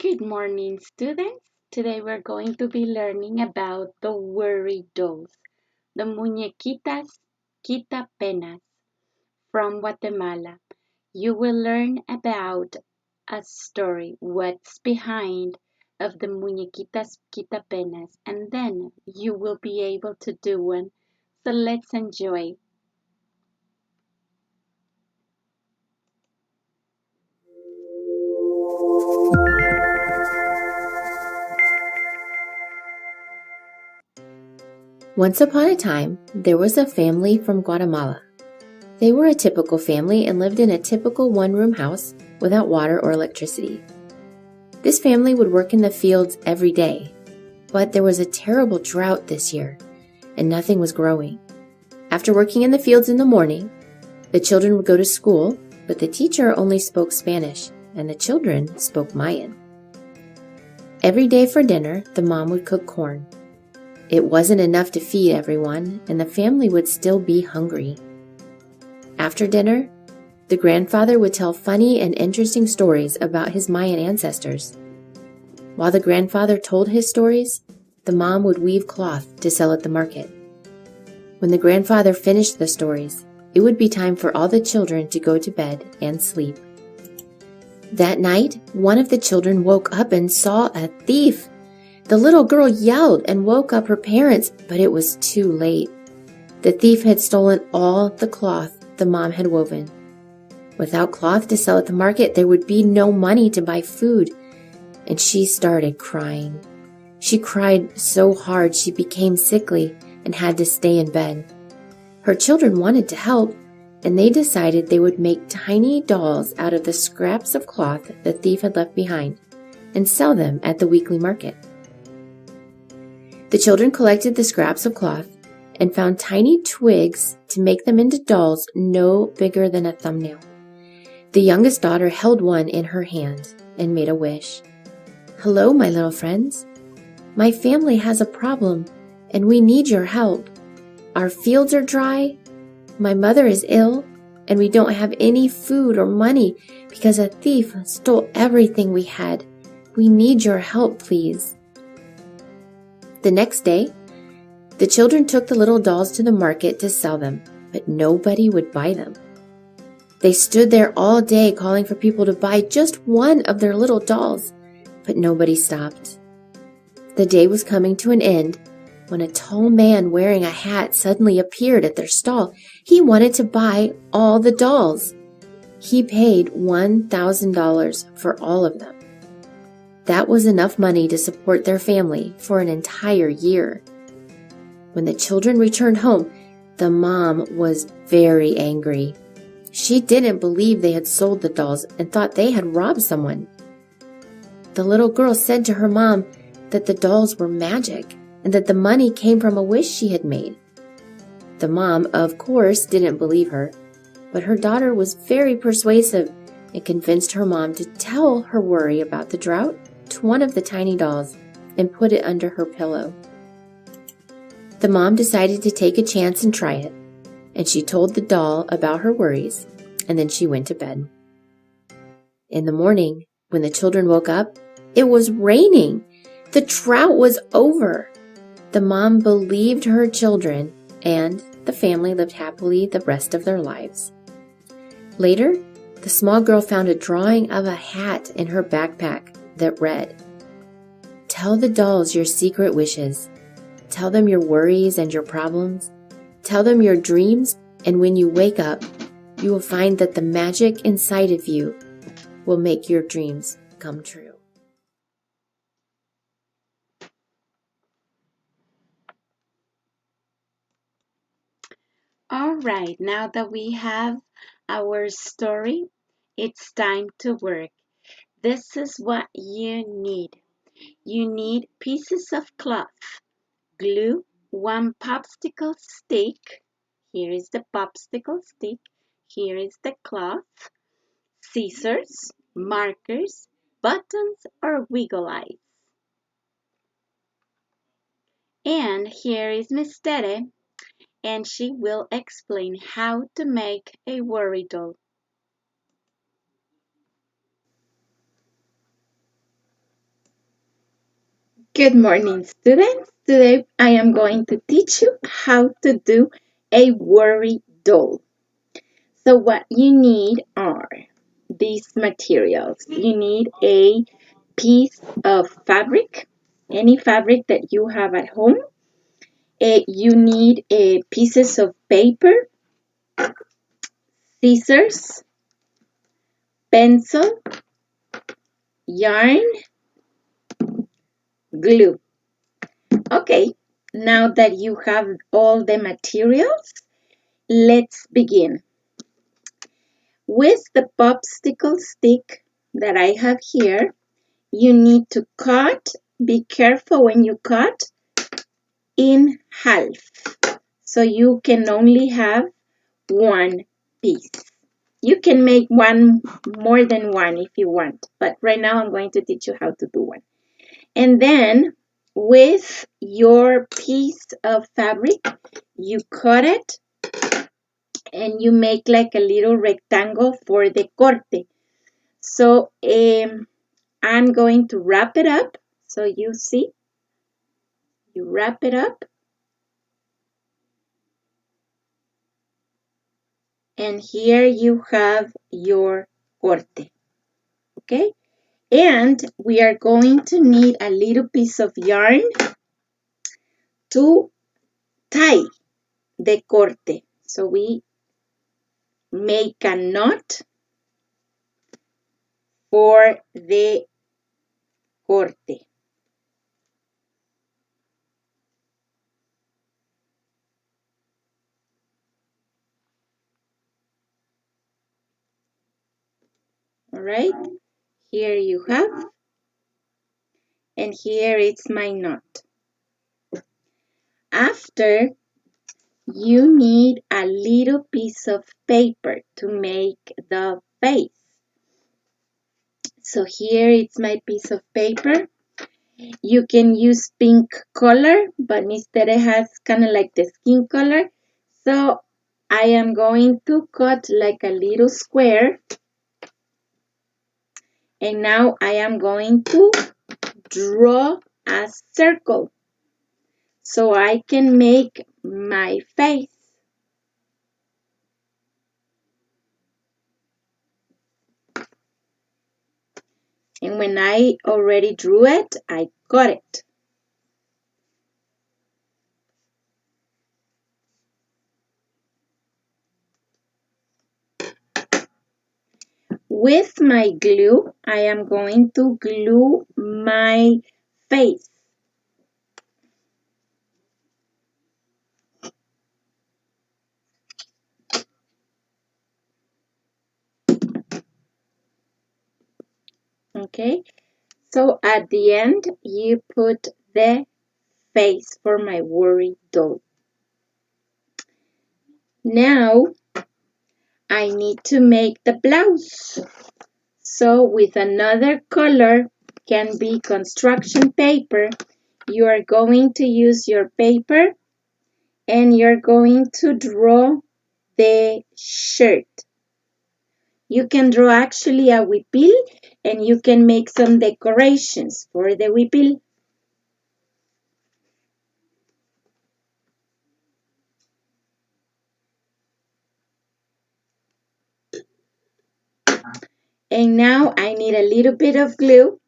Good morning, students. Today we're going to be learning about the worry dolls, the muñequitas quitapenas from Guatemala. You will learn about a story, what's behind of the muñequitas quitapenas, and then you will be able to do one. So let's enjoy. Once upon a time, there was a family from Guatemala. They were a typical family and lived in a typical one-room house without water or electricity. This family would work in the fields every day, but there was a terrible drought this year, and nothing was growing. After working in the fields in the morning, the children would go to school, but the teacher only spoke Spanish, and the children spoke Mayan. Every day for dinner, the mom would cook corn. It wasn't enough to feed everyone, and the family would still be hungry. After dinner, the grandfather would tell funny and interesting stories about his Mayan ancestors. While the grandfather told his stories, the mom would weave cloth to sell at the market. When the grandfather finished the stories, it would be time for all the children to go to bed and sleep. That night, one of the children woke up and saw a thief. The little girl yelled and woke up her parents, but it was too late. The thief had stolen all the cloth the mom had woven. Without cloth to sell at the market, there would be no money to buy food, and she started crying. She cried so hard she became sickly and had to stay in bed. Her children wanted to help, and they decided they would make tiny dolls out of the scraps of cloth the thief had left behind and sell them at the weekly market. The children collected the scraps of cloth and found tiny twigs to make them into dolls no bigger than a thumbnail. The youngest daughter held one in her hand and made a wish. "Hello, my little friends. My family has a problem and we need your help. Our fields are dry, my mother is ill, and we don't have any food or money because a thief stole everything we had. We need your help, please." The next day, the children took the little dolls to the market to sell them, but nobody would buy them. They stood there all day calling for people to buy just one of their little dolls, but nobody stopped. The day was coming to an end when a tall man wearing a hat suddenly appeared at their stall. He wanted to buy all the dolls. He paid $1,000 for all of them. That was enough money to support their family for an entire year. When the children returned home, the mom was very angry. She didn't believe they had sold the dolls and thought they had robbed someone. The little girl said to her mom that the dolls were magic and that the money came from a wish she had made. The mom, of course, didn't believe her, but her daughter was very persuasive and convinced her mom to tell her worry about the drought to one of the tiny dolls and put it under her pillow. The mom decided to take a chance and try it, and she told the doll about her worries, and then she went to bed. In the morning, when the children woke up, it was raining. The drought was over. The mom believed her children, and the family lived happily the rest of their lives. Later, the small girl found a drawing of a hat in her backpack that read, "Tell the dolls your secret wishes. Tell them your worries and your problems. Tell them your dreams, and when you wake up, you will find that the magic inside of you will make your dreams come true." All right, now that we have our story, it's time to work. This is what you need. You need pieces of cloth, glue, one popsicle stick. Here is the popsicle stick. Here is the cloth, scissors, markers, buttons, or wiggle eyes. And here is Miss Tere, and she will explain how to make a worry doll. Good morning, students. Today I am going to teach you how to do a worry doll. So what you need are these materials. You need a piece of fabric, any fabric that you have at home. You need pieces of paper, scissors, pencil, yarn, glue. Okay, now that you have all the materials, let's begin. With the popsicle stick that I have here, you need to cut, be careful when you cut, in half. So you can only have one piece. You can make one more than one if you want, but right now I'm going to teach you how to do one. And then with your piece of fabric, you cut it and you make like a little rectangle for the corte. So I'm going to wrap it up. So you see, you wrap it up. And here you have your corte. Okay? And we are going to need a little piece of yarn to tie the corte. So we make a knot for the corte. All right? Here you have. And here it's my knot. After, you need a little piece of paper to make the face. So here it's my piece of paper. You can use pink color, but instead it has kind of like the skin color. So I am going to cut like a little square. And now I am going to draw a circle so I can make my face. And when I already drew it, I cut it. With my glue, I am going to glue my face. Okay, so at the end, you put the face for my worry doll. Now, I need to make the blouse. So with another color, can be construction paper, you are going to use your paper and you're going to draw the shirt. You can draw actually a huipil and you can make some decorations for the huipil. And now I need a little bit of glue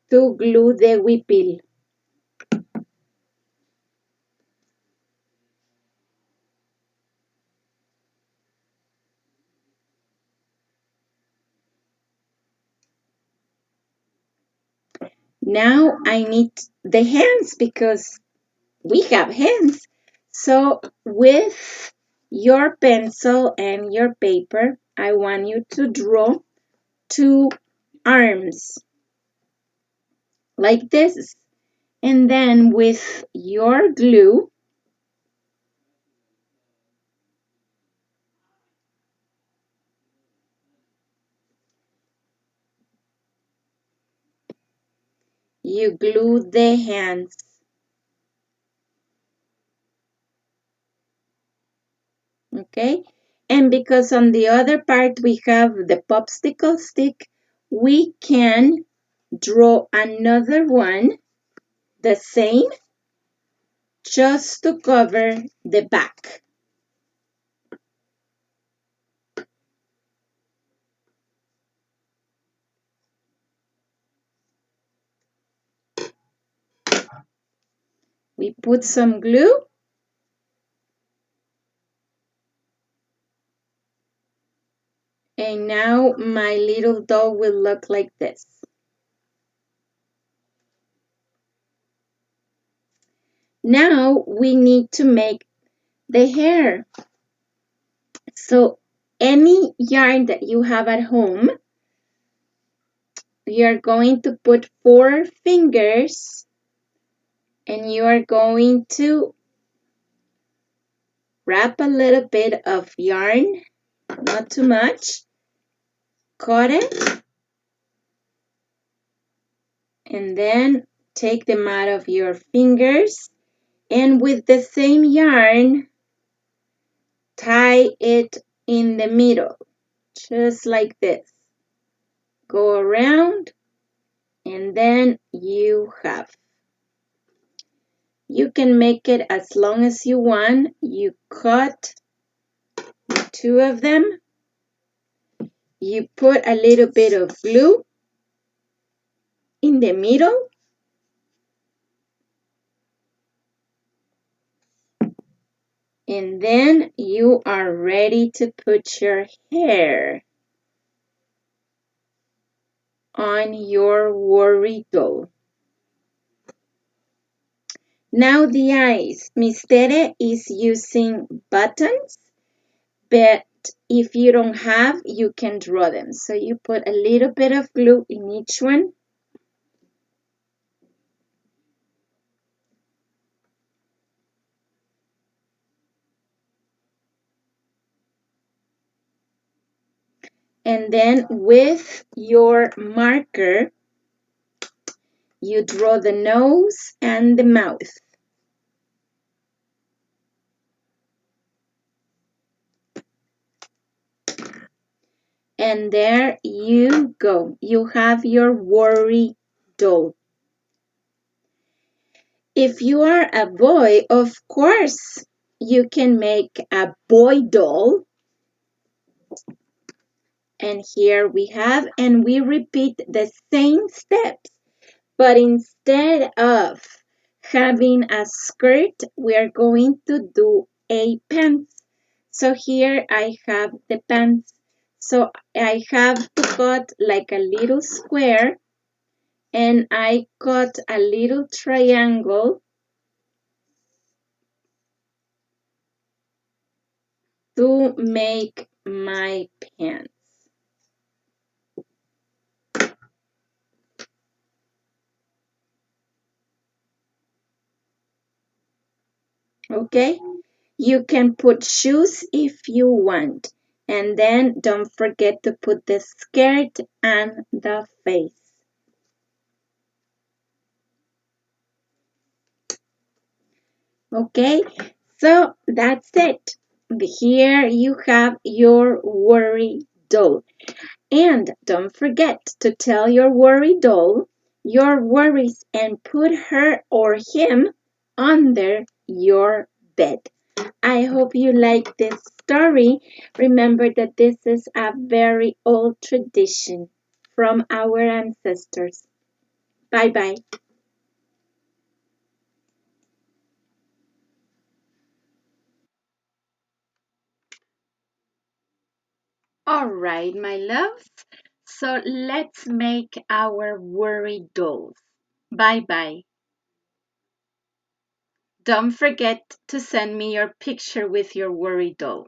to glue the huipil. Now I need the hands because we have hands. So with your pencil and your paper, I want you to draw two arms like this. And then with your glue, you glue the hands. Okay? And because on the other part we have the popsicle stick, we can draw another one, the same, just to cover the back. We put some glue. And now my little doll will look like this. Now we need to make the hair. So any yarn that you have at home, you're going to put 4 fingers and you are going to wrap a little bit of yarn, not too much, cut it, and then take them out of your fingers, and with the same yarn, tie it in the middle, just like this. Go around, and then you have. You can make it as long as you want. You cut 2 of them. You put a little bit of glue in the middle. And then you are ready to put your hair on your worry doll. Now the eyes. Miss Tere is using buttons, but if you don't have, you can draw them. So you put a little bit of glue in each one. And then with your marker, you draw the nose and the mouth. And there you go. You have your worry doll. If you are a boy, of course, you can make a boy doll. And here we have, and we repeat the same steps, but instead of having a skirt, we are going to do a pants. So here I have the pants. So I have to cut like a little square, and I cut a little triangle to make my pants. Okay? You can put shoes if you want. And then don't forget to put the skirt and the face. Okay? So that's it. Here you have your worry doll. And don't forget to tell your worry doll your worries and put her or him under your bed. I hope you like this story. Remember that this is a very old tradition from our ancestors. Bye bye. All right, my loves. So let's make our worry dolls. Bye bye. Don't forget to send me your picture with your worry doll.